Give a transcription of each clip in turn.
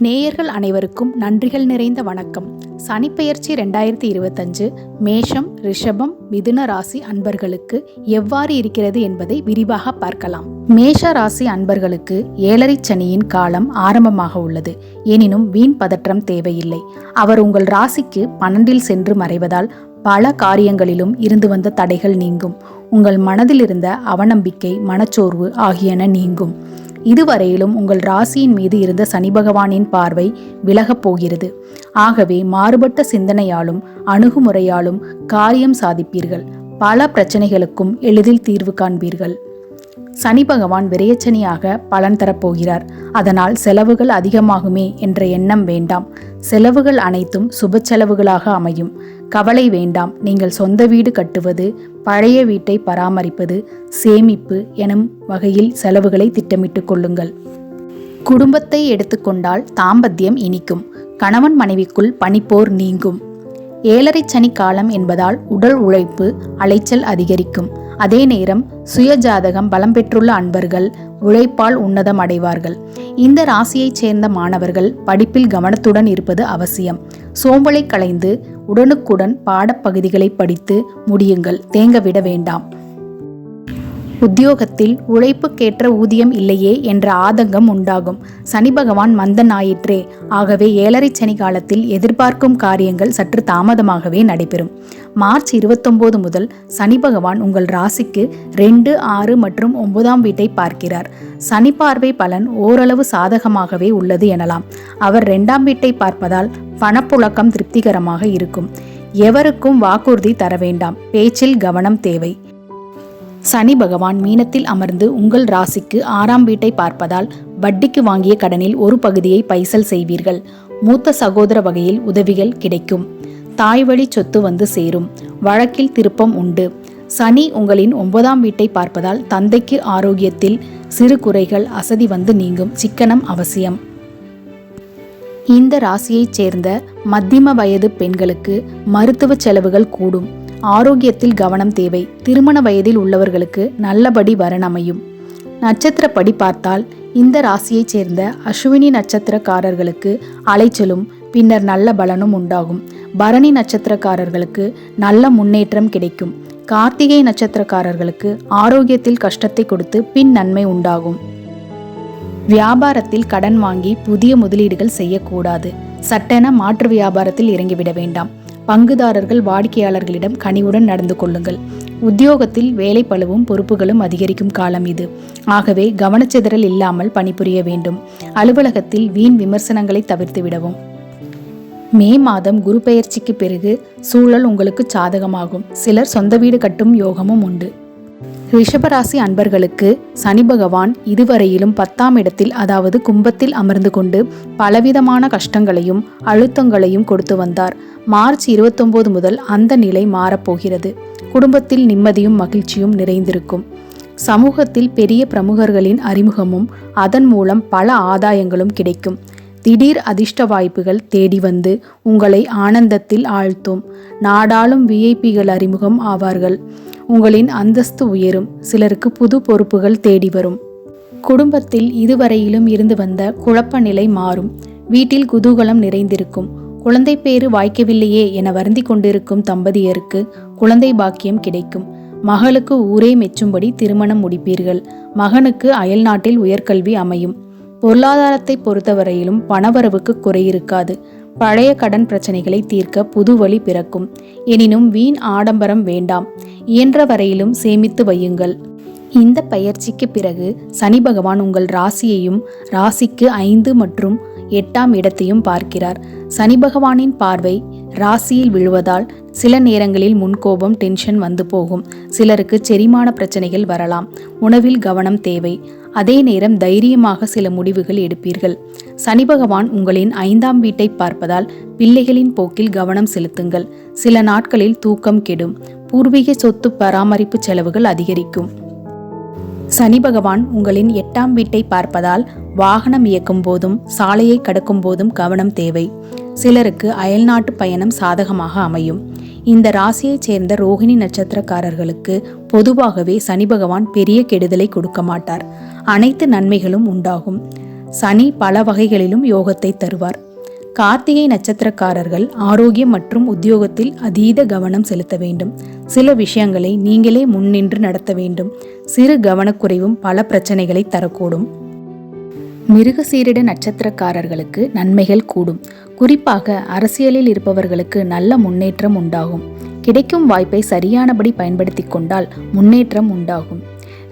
நேயர்கள் அனைவருக்கும் நன்றிகள் நிறைந்த வணக்கம். சனிப்பெயர்ச்சி 2025 மேஷம், ரிஷபம், மிதுன ராசி அன்பர்களுக்கு எவ்வாறு இருக்கிறது என்பதை விரிவாக பார்க்கலாம். மேஷ ராசி அன்பர்களுக்கு 7.5 சனியின் காலம் ஆரம்பமாக உள்ளது. எனினும் வீண் பதற்றம் தேவையில்லை. அவர் உங்கள் ராசிக்கு 12இல் சென்று மறைவதால் பல காரியங்களிலும் இருந்து வந்த தடைகள் நீங்கும். உங்கள் மனதில் இருந்த அவநம்பிக்கை, மனச்சோர்வு ஆகியன நீங்கும். இதுவரையிலும் உங்கள் ராசியின் மீது இருந்த சனி பகவானின் பார்வை விலகப் போகிறது. ஆகவே மாறுபட்ட சிந்தனையாலும் அணுகுமுறையாலும் காரியம் சாதிப்பீர்கள். பல பிரச்சனைகளுக்கும் எளிதில் தீர்வு காண்பீர்கள். சனி பகவான் விரயச்சனியாக பலன் தரப்போகிறார். அதனால் செலவுகள் அதிகமாகுமே என்ற எண்ணம் வேண்டாம். செலவுகள் அனைத்தும் சுப செலவுகளாக அமையும். கவலை வேண்டாம். நீங்கள் சொந்த வீடு கட்டுவது, பழைய வீட்டை பராமரிப்பது, சேமிப்பு எனும் வகையில் செலவுகளை திட்டமிட்டுக் கொள்ளுங்கள். குடும்பத்தை எடுத்துக்கொண்டால் தாம்பத்தியம் இனிக்கும். கணவன் மனைவிக்குள் பனிப்போர் நீங்கும். 7.5 சனி காலம் என்பதால் உடல் உழைப்பு, அலைச்சல் அதிகரிக்கும். அதே நேரம் சுய ஜாதகம் பலம் பெற்றுள்ள அன்பர்கள் உழைப்பால் உன்னதம் அடைவார்கள். இந்த ராசியைச் சேர்ந்த மாணவர்கள் படிப்பில் கவனத்துடன் இருப்பது அவசியம். சோம்பலை களைந்து உடனுக்குடன் பாடப்பகுதிகளை படித்து முடியுங்கள். தேங்கவிட வேண்டாம். உத்தியோகத்தில் உழைப்புக்கேற்ற ஊதியம் இல்லையே என்ற ஆதங்கம் உண்டாகும். சனி பகவான் மந்தன் ஆயிற்றே. ஆகவே 7.5 சனி காலத்தில் எதிர்பார்க்கும் காரியங்கள் சற்று தாமதமாகவே நடைபெறும். மார்ச் 29 முதல் சனி பகவான் உங்கள் ராசிக்கு 2, 6 மற்றும் 9ஆம் வீட்டை பார்க்கிறார். சனி பார்வை பலன் ஓரளவு சாதகமாகவே உள்ளது எனலாம். அவர் 2ஆம் வீட்டை பார்ப்பதால் பணப்புழக்கம் திருப்திகரமாக இருக்கும். எவருக்கும் வாக்குறுதி தர வேண்டாம். பேச்சில் கவனம் தேவை. சனி பகவான் மீனத்தில் அமர்ந்து உங்கள் ராசிக்கு 6ஆம் வீட்டை பார்ப்பதால் வட்டிக்கு வாங்கிய கடனில் ஒரு பகுதியை பைசல் செய்வீர்கள். மூத்த சகோதர வகையில் உதவிகள் கிடைக்கும். தாய் வழி சொத்து வந்து சேரும். வழக்கில் திருப்பம் உண்டு. சனி உங்களின் 9ஆம் வீட்டை பார்ப்பதால் தந்தைக்கு ஆரோக்கியத்தில் சிறு குறைகள், அசதி வந்து நீங்கும். சிக்கனம் அவசியம். இந்த ராசியைச் சேர்ந்த மத்தியம வயது பெண்களுக்கு மருத்துவ செலவுகள் கூடும். ஆரோக்கியத்தில் கவனம் தேவை. திருமண வயதில் உள்ளவர்களுக்கு நல்லபடி வரன் அமையும். நட்சத்திரப்படி பார்த்தால் இந்த ராசியைச் சேர்ந்த அஸ்வினி நட்சத்திரக்காரர்களுக்கு அலைச்சலும் பின்னர் நல்ல பலனும் உண்டாகும். பரணி நட்சத்திரக்காரர்களுக்கு நல்ல முன்னேற்றம் கிடைக்கும். கார்த்திகை நட்சத்திரக்காரர்களுக்கு ஆரோக்கியத்தில் கஷ்டத்தை கொடுத்து பின் நன்மை உண்டாகும். வியாபாரத்தில் கடன் வாங்கி புதிய முதலீடுகள் செய்யக்கூடாது. சட்டென மாற்று வியாபாரத்தில் இறங்கிவிட வேண்டாம். பங்குதாரர்கள், வாடிக்கையாளர்களிடம் கனிவுடன் நடந்து கொள்ளுங்கள். உத்தியோகத்தில் வேலை பளுவும் பொறுப்புகளும் அதிகரிக்கும் காலம் இது. ஆகவே கவனச்சிதறல் இல்லாமல் பணிபுரிய வேண்டும். அலுவலகத்தில் வீண் விமர்சனங்களை தவிர்த்து விடவும். மே மாதம் குரு பெயர்ச்சிக்கு பிறகு சூழல் உங்களுக்கு சாதகமாகும். சிலர் சொந்த வீடு கட்டும் யோகமும் உண்டு. ரிஷபராசி அன்பர்களுக்கு சனி பகவான் இதுவரையிலும் 10ஆம் இடத்தில், அதாவது கும்பத்தில் அமர்ந்து கொண்டு பலவிதமான கஷ்டங்களையும் அழுத்தங்களையும் கொடுத்து வந்தார். மார்ச் 29 முதல் அந்த நிலை மாறப்போகிறது. குடும்பத்தில் நிம்மதியும் மகிழ்ச்சியும் நிறைந்திருக்கும். சமூகத்தில் பெரிய பிரமுகர்களின் அறிமுகமும் அதன் மூலம் பல ஆதாயங்களும் கிடைக்கும். திடீர் அதிர்ஷ்ட வாய்ப்புகள் தேடி வந்து உங்களை ஆனந்தத்தில் ஆழ்த்தும். நாடாளும் விஐபிகள் அறிமுகம் ஆவார்கள். உங்களின் அந்தஸ்து உயரும். சிலருக்கு புது பொறுப்புகள் தேடி வரும். குடும்பத்தில் இதுவரையிலும் இருந்து வந்த குழப்ப நிலை மாறும். வீட்டில் குதூகலம் நிறைந்திருக்கும். குழந்தை பேறு வாய்க்கவில்லையே என வருந்தி கொண்டிருக்கும் தம்பதியருக்கு குழந்தை பாக்கியம் கிடைக்கும். மகளுக்கு ஊரே மெச்சும்படி திருமணம் முடிப்பீர்கள். மகனுக்கு அயல்நாட்டில் உயர்கல்வி அமையும். பொருளாதாரத்தை பொறுத்தவரையிலும் பணவரவுக்கு குறையிருக்காது. பழைய கடன் பிரச்சனைகளை தீர்க்க புது வழி பிறக்கும். எனினும் வீண் ஆடம்பரம் வேண்டாம். இயன்ற வரையிலும் சேமித்து வையுங்கள். இந்த பயிற்சிக்கு பிறகு சனி பகவான் உங்கள் ராசியையும் ராசிக்கு 5 மற்றும் 8ஆம் இடத்தையும் பார்க்கிறார். சனி பகவானின் பார்வை ராசியில் விழுவதால் சில நேரங்களில் முன்கோபம், டென்ஷன் வந்து போகும். சிலருக்கு செரிமான பிரச்சனைகள் வரலாம். உணவில் கவனம் தேவை. அதே நேரம் தைரியமாக சில முடிவுகள் எடுப்பீர்கள். சனி பகவான் உங்களின் 5ஆம் வீட்டை பார்ப்பதால் பிள்ளைகளின் போக்கில் கவனம் செலுத்துங்கள். சில நாட்களில் தூக்கம் கெடும். பூர்வீக சொத்து பராமரிப்பு செலவுகள் அதிகரிக்கும். சனி பகவான் உங்களின் 8ஆம் வீட்டை பார்ப்பதால் வாகனம் இயக்கும் போதும் சாலையை கடக்கும் போதும் கவனம் தேவை. சிலருக்கு அயல்நாட்டு பயணம் சாதகமாக அமையும். இந்த ராசியைச் சேர்ந்த ரோகிணி நட்சத்திரக்காரர்களுக்கு பொதுவாகவே சனி பகவான் பெரிய கெடுதலை கொடுக்க மாட்டார். அனைத்து நன்மைகளும் உண்டாகும். சனி பல வகைகளிலும் யோகத்தை தருவார். கார்த்திகை நட்சத்திரக்காரர்கள் ஆரோக்கியம் மற்றும் உத்தியோகத்தில் அதீத கவனம் செலுத்த வேண்டும். சில விஷயங்களை நீங்களே முன்னின்று நடத்த வேண்டும். சிறு கவனக்குறைவும் பல பிரச்சனைகளை தரக்கூடும். மிருகசீரிட நட்சத்திரக்காரர்களுக்கு நன்மைகள் கூடும். குறிப்பாக அரசியலில் இருப்பவர்களுக்கு நல்ல முன்னேற்றம் உண்டாகும். கிடைக்கும் வாய்ப்பை சரியானபடி பயன்படுத்தி கொண்டால் முன்னேற்றம் உண்டாகும்.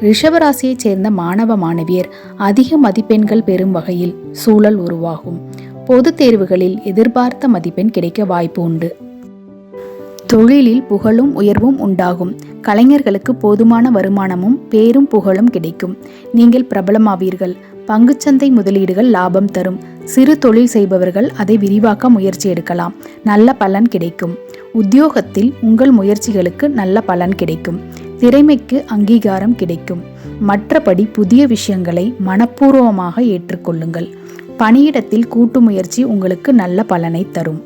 ரிஷபராசியைச் சேர்ந்த மாணவ மாணவியர் அதிக மதிப்பெண்கள் பெறும் வகையில் சூழல் உருவாகும். பொது தேர்வுகளில் எதிர்பார்த்த மதிப்பெண் கிடைக்க வாய்ப்பு உண்டு. தொழிலில் புகழும் உயர்வும் உண்டாகும். கலைஞர்களுக்கு போதுமான வருமானமும் பேரும் புகழும் கிடைக்கும். நீங்கள் பிரபலமாவீர்கள். பங்குச்சந்தை முதலீடுகள் லாபம் தரும். சிறு தொழில் செய்பவர்கள் அதை விரிவாக்க முயற்சி எடுக்கலாம். நல்ல பலன் கிடைக்கும். உத்தியோகத்தில் உங்கள் முயற்சிகளுக்கு நல்ல பலன் கிடைக்கும். திறமைக்கு அங்கீகாரம் கிடைக்கும். மற்றபடி புதிய விஷயங்களை மனப்பூர்வமாக ஏற்றுக்கொள்ளுங்கள். பணியிடத்தில் கூட்டு முயற்சி உங்களுக்கு நல்ல பலனை தரும்.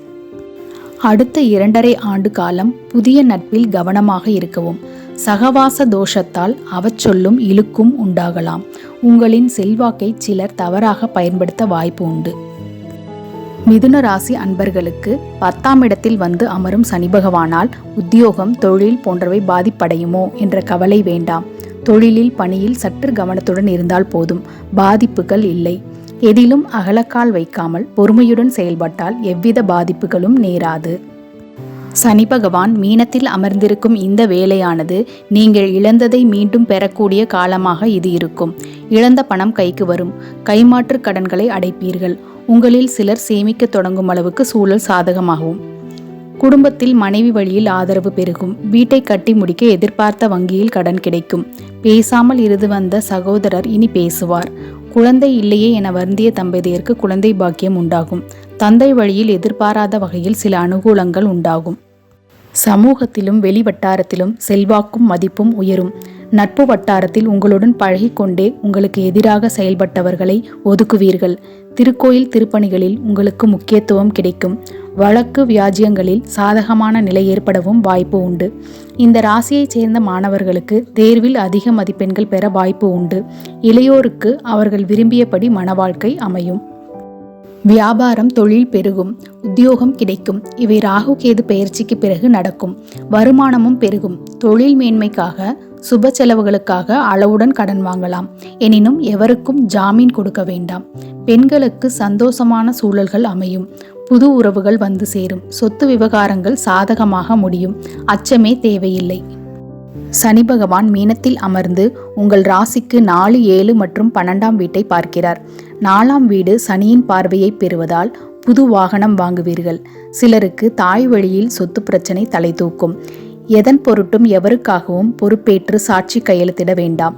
அடுத்த 2.5 ஆண்டு காலம் புதிய நட்பில் கவனமாக இருக்கவும். சகவாச தோஷத்தால் அவச்சொல்லும் இழுக்கும் உண்டாகலாம். உங்களின் செல்வாக்கை சிலர் தவறாக பயன்படுத்த வாய்ப்பு உண்டு. மிதுன ராசி அன்பர்களுக்கு 10ஆம் இடத்தில் வந்து அமரும் சனி பகவானால் உத்தியோகம், தொழில் போன்றவை பாதிப்படையுமோ என்ற கவலை வேண்டாம். தொழிலில் பணியில் சற்று கவனத்துடன் இருந்தால் போதும். பாதிப்புகள் இல்லை. எதிலும் அகலக்கால் வைக்காமல் பொறுமையுடன் செயல்பட்டால் எவ்வித பாதிப்புகளும் நேராது. சனி பகவான் மீனத்தில் அமர்ந்திருக்கும் இந்த வேலையானது நீங்கள் இழந்ததை மீண்டும் பெறக்கூடிய காலமாக இது இருக்கும். இழந்த பணம் கைக்கு வரும். கைமாற்று கடன்களை அடைப்பீர்கள். உங்களில் சிலர் சேமிக்க தொடங்கும் அளவுக்கு சூழல் சாதகமாகும். குடும்பத்தில் மனைவி வழியில் ஆதரவு பெருகும். வீட்டை கட்டி முடிக்க எதிர்பார்த்த வங்கியில் கடன் கிடைக்கும். பேசாமல் இருந்து வந்த சகோதரர் இனி பேசுவார். குழந்தை இல்லையே என வருந்திய தம்பதியருக்கு குழந்தை பாக்கியம் உண்டாகும். தந்தை வழியில் எதிர்பாராத வகையில் சில அனுகூலங்கள் உண்டாகும். சமூகத்திலும் வெளி வட்டாரத்திலும் செல்வாக்கும் மதிப்பும் உயரும். நட்பு வட்டாரத்தில் உங்களுடன் பழகிக்கொண்டே உங்களுக்கு எதிராக செயல்பட்டவர்களை ஒதுக்குவீர்கள். திருக்கோயில் திருப்பணிகளில் உங்களுக்கு முக்கியத்துவம் கிடைக்கும். வழக்கு வியாஜ்யங்களில் சாதகமான நிலை ஏற்படவும் வாய்ப்பு உண்டு. இந்த ராசியைச் சேர்ந்த மாணவர்களுக்கு தேர்வில் அதிக மதிப்பெண்கள் பெற வாய்ப்பு உண்டு. இளையோருக்கு அவர்கள் விரும்பியபடி மனவாழ்க்கை அமையும். வியாபாரம், தொழில் பெருகும். உத்தியோகம் கிடைக்கும். இவை ராகு கேது பெயர்ச்சிக்கு பிறகு நடக்கும். வருமானமும் பெருகும். தொழில் மேன்மைக்காக, சுப செலவுகளுக்காக அளவுடன் கடன் வாங்கலாம். எனினும் எவருக்கும் ஜாமீன் கொடுக்க வேண்டாம். பெண்களுக்கு சந்தோஷமான சூழல்கள் அமையும். புது உறவுகள் வந்து சேரும். சொத்து விவகாரங்கள் சாதகமாக முடியும். அச்சமே தேவையில்லை. சனி பகவான் மீனத்தில் அமர்ந்து உங்கள் ராசிக்கு 4, 7 மற்றும் 12ஆம் வீட்டை பார்க்கிறார். 4ஆம் வீடு சனியின் பார்வையை பெறுவதால் புது வாகனம் வாங்குவீர்கள். சிலருக்கு தாய் வழியில் சொத்து பிரச்சனை தலை தூக்கும். எதன் பொருட்டும் எவருக்காகவும் பொறுப்பேற்று சாட்சி கையெழுத்திட வேண்டாம்.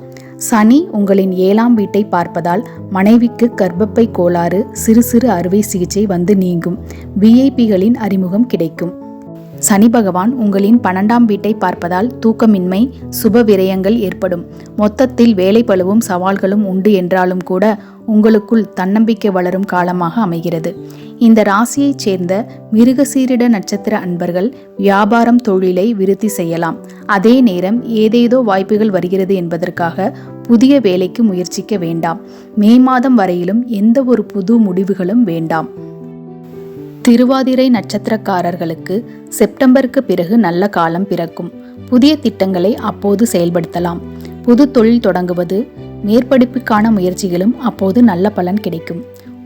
சனி உங்களின் 7ஆம் வீட்டை பார்ப்பதால் மனைவிக்கு கர்ப்பப்பை கோளாறு, சிறு சிறு அறுவை சிகிச்சை வந்து நீங்கும். விஐபிகளின் அறிமுகம் கிடைக்கும். சனி பகவான் உங்களின் 12ஆம் வீட்டை பார்ப்பதால் தூக்கமின்மை, சுப விரயங்கள் ஏற்படும். மொத்தத்தில் வேலை பளுவும் சவால்களும் உண்டு என்றாலும் கூட உங்களுக்குள் தன்னம்பிக்கை வளரும் காலமாக அமைகிறது. இந்த ராசியைச் சேர்ந்த மிருகசீரிட நட்சத்திர அன்பர்கள் வியாபாரம், தொழிலை விருத்தி செய்யலாம். அதே நேரம் ஏதேதோ வாய்ப்புகள் வருகிறது என்பதற்காக புதிய வேலைக்கு முயற்சிக்க வேண்டாம். மே மாதம் வரையிலும் எந்த ஒரு புது முடிவுகளும் வேண்டாம். திருவாதிரை நட்சத்திரக்காரர்களுக்கு செப்டம்பருக்கு பிறகு நல்ல காலம் பிறக்கும். புதிய திட்டங்களை அப்போது செயல்படுத்தலாம். புது தொழில் தொடங்குவது, மேற்படிப்புக்கான முயற்சிகளும் அப்போது நல்ல பலன் கிடைக்கும்.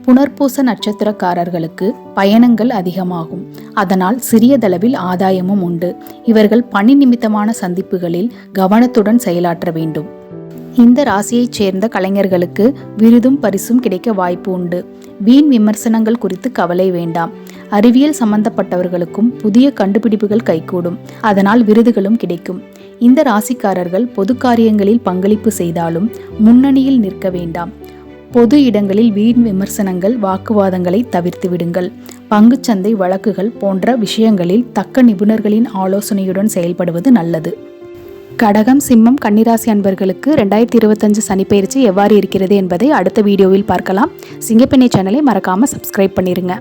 புனர்பூச நட்சத்திரக்காரர்களுக்கு பயணங்கள் அதிகமாகும். அதனால் சிறியதளவில் ஆதாயமும் உண்டு. இவர்கள் பணி நிமித்தமான சந்திப்புகளில் கவனத்துடன் செயலாற்ற வேண்டும். இந்த ராசியைச் சேர்ந்த கலைஞர்களுக்கு விருதும் பரிசும் கிடைக்க வாய்ப்பு உண்டு. வீண் விமர்சனங்கள் குறித்து கவலை வேண்டாம். அறிவியல் சம்பந்தப்பட்டவர்களுக்கும் புதிய கண்டுபிடிப்புகள் கைகூடும். அதனால் விருதுகளும் கிடைக்கும். இந்த ராசிக்காரர்கள் பொது காரியங்களில் பங்களிப்பு செய்தாலும் முன்னணியில் நிற்க வேண்டாம். பொது இடங்களில் வீண் விமர்சனங்கள், வாக்குவாதங்களை தவிர்த்து விடுங்கள். பங்குச்சந்தை வழக்குகள் போன்ற விஷயங்களில் தக்க நிபுணர்களின் ஆலோசனையுடன் செயல்படுவது நல்லது. கடகம், சிம்மம், கன்னிராசி அன்பர்களுக்கு 2025 சனிப்பெயர்ச்சி எவ்வாறு இருக்கிறது என்பதை அடுத்த வீடியோவில் பார்க்கலாம். சிங்கப்பெண்ணை சேனலை மறக்காம சப்ஸ்கிரைப் பண்ணிருங்க.